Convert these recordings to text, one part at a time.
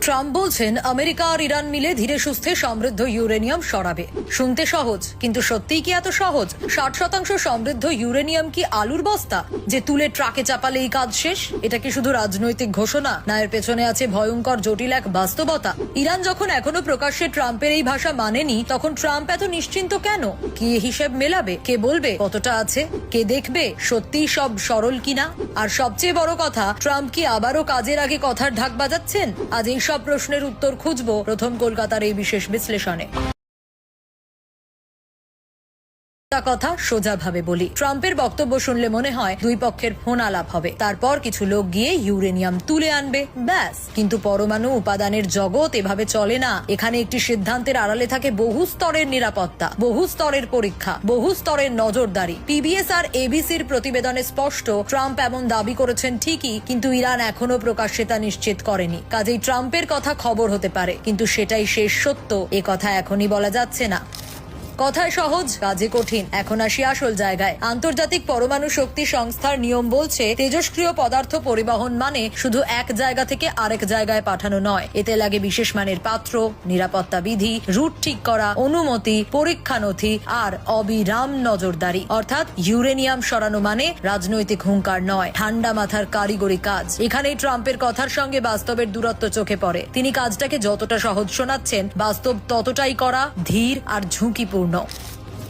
Trump বলছেন America আর Iran মিলে ধীরে সুস্থে সমৃদ্ধ ইউরেনিয়াম সরাবে। শুনতে সহজ, কিন্তু সত্যিই কি এত সহজ? 60% সমৃদ্ধ ইউরেনিয়াম কি আলুর বস্তা যে তুলে ট্রাকে চাপালেই কাজ শেষ? এটা কি শুধু রাজনৈতিক ঘোষণা, না এর পেছনে আছে ভয়ঙ্কর জটিল এক বাস্তবতা? ইরান যখন এখনো প্রকাশ্যে ট্রাম্পের এই ভাষা মানেনি, তখন ট্রাম্প এত নিশ্চিন্ত কেন? কি হিসেব মেলাবে? কে বলবে কতটা আছে? কে দেখবে সত্যিই সব সরল কিনা? আর সবচেয়ে বড় কথা, ট্রাম্প কি আবারও কাজের আগে কথার ঢাক বাজাচ্ছেন? আজ এই সব প্রশ্নের উত্তর খুঁজবো প্রথম কলকাতার এই বিশেষ বিশ্লেষণে। কথা সোজাভাবে বলি, ট্রাম্পের বক্তব্য শুনলে মনে হয় দুই পক্ষের ফোন আলাপ হবে, তারপর কিছু লোক গিয়ে ইউরেনিয়াম তুলে আনবে, ব্যাস। কিন্তু পরমাণু উপাদানের জগৎ এভাবে চলে না। এখানে একটি সিদ্ধান্তের আড়ালে থাকে বহু স্তরের নিরাপত্তা, বহু স্তরের পরীক্ষা, বহু স্তরের নজরদারি। পিবিএস আর এবিসির প্রতিবেদনে স্পষ্ট, ট্রাম্প এমন দাবি করেছেন ঠিকই, কিন্তু ইরান এখনো প্রকাশ্যে তা নিশ্চিত করেনি। কাজেই ট্রাম্পের কথা খবর হতে পারে, কিন্তু সেটাই শেষ সত্য এ কথা এখনই বলা যাচ্ছে না। কথায় সহজ, কাজে কঠিন। এখন আসি আসল জায়গায়। আন্তর্জাতিক পরমাণু শক্তি সংস্থার নিয়ম বলছে, তেজস্ক্রিয় পদার্থ পরিবহন মানে শুধু এক জায়গা থেকে আরেক জায়গায় পাঠানো নয়। এতে লাগে বিশেষ মানের পাত্র, নিরাপত্তা বিধি, রুট ঠিক করা, অনুমতি, পরীক্ষা নথি আর অবিরাম নজরদারি। অর্থাৎ ইউরেনিয়াম সরানো মানে রাজনৈতিক হুঙ্কার নয়, ঠান্ডা মাথার কারিগরি কাজ। এখানেই ট্রাম্পের কথার সঙ্গে বাস্তবের দূরত্ব চোখে পড়ে। তিনি কাজটাকে যতটা সহজ শোনাচ্ছেন, বাস্তব ততটাই করা, ধীর আর ঝুঁকিপূর্ণ।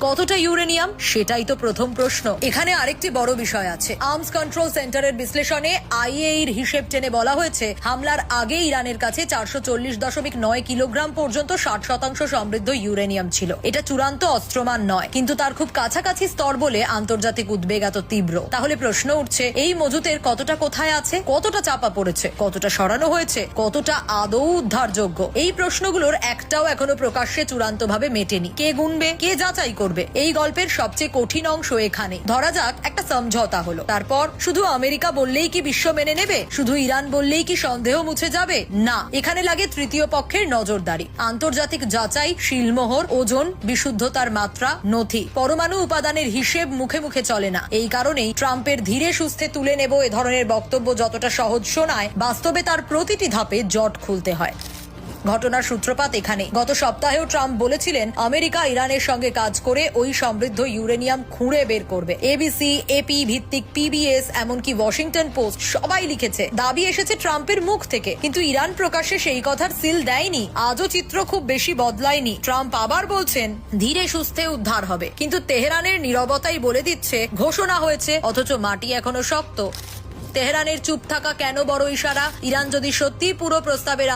কতটা ইউরেনিয়াম, সেটাই তো প্রথম প্রশ্ন। এখানে আরেকটি বড় বিষয় আছে। আর্মস কন্ট্রোল সেন্টারের বিশ্লেষণে আইএইর হিসেব টেনে বলা হয়েছে, হামলার আগে ইরানের কাছে 440.9 কিলোগ্রাম পর্যন্ত 60% সমৃদ্ধ ইউরেনিয়াম ছিল। এটা চূড়ান্ত অস্ত্রমান নয়, কিন্তু তার খুব কাছাকাছি স্তর বলে আন্তর্জাতিক উদ্বেগ এত তীব্র। তাহলে প্রশ্ন উঠছে, এই মজুতের কতটা কোথায় আছে, কতটা চাপা পড়েছে, কতটা সরানো হয়েছে, কতটা আদৌ উদ্ধারযোগ্য? এই প্রশ্নগুলোর একটাও এখনো প্রকাশ্যে চূড়ান্তভাবে মেটেনি। কে গুনবে, কে যাচাই করবে? এই গল্পের সবচেয়ে কঠিন অংশ এখানে। ধরা যাক একটা সমঝোতা হলো, তারপর শুধু আমেরিকা বললেই কি বিশ্ব মেনে নেবে? শুধু ইরান বললেই কি সন্দেহ মুছে যাবে? না, এখানে লাগে তৃতীয় পক্ষের নজরদারি, আন্তর্জাতিক যাচাই, শিলমোহর, ওজন, বিশুদ্ধতার মাত্রা, নথি। পরমাণু উপাদানের হিসেব মুখে মুখে চলে না। এই কারণেই ট্রাম্পের ধীরে সুস্থে তুলে নেব এ ধরনের বক্তব্য যতটা সহজ শোনায়, বাস্তবে তার প্রতিটি ধাপে জট খুলতে হয়। ঘটনার সূত্রপাত এখানে। গত সপ্তাহেও ট্রাম্প বলেছিলেন, আমেরিকা ইরানের সঙ্গে কাজ করে ওই সমৃদ্ধ ইউরেনিয়াম খুঁড়ে বের করবে। এবিসি, এপি ভিত্তিক পিবিএস, এমনকি ওয়াশিংটন পোস্ট সবাই লিখেছে। দাবি এসেছে ট্রাম্পের মুখ থেকে, কিন্তু ইরান প্রকাশ্যে সেই কথার সিল দেয়নি। আজও চিত্র খুব বেশি বদলায়নি। ট্রাম্প আবার বলছেন ধীরে সুস্থে উদ্ধার হবে, কিন্তু তেহরানের নীরবতাই বলে দিচ্ছে ঘোষণা হয়েছে, অথচ মাটি এখনো শক্ত। তেহরানের চুপ থাকা কেন বড় ইশারা? ইরান যদি সত্যি পুরো প্রস্তাবের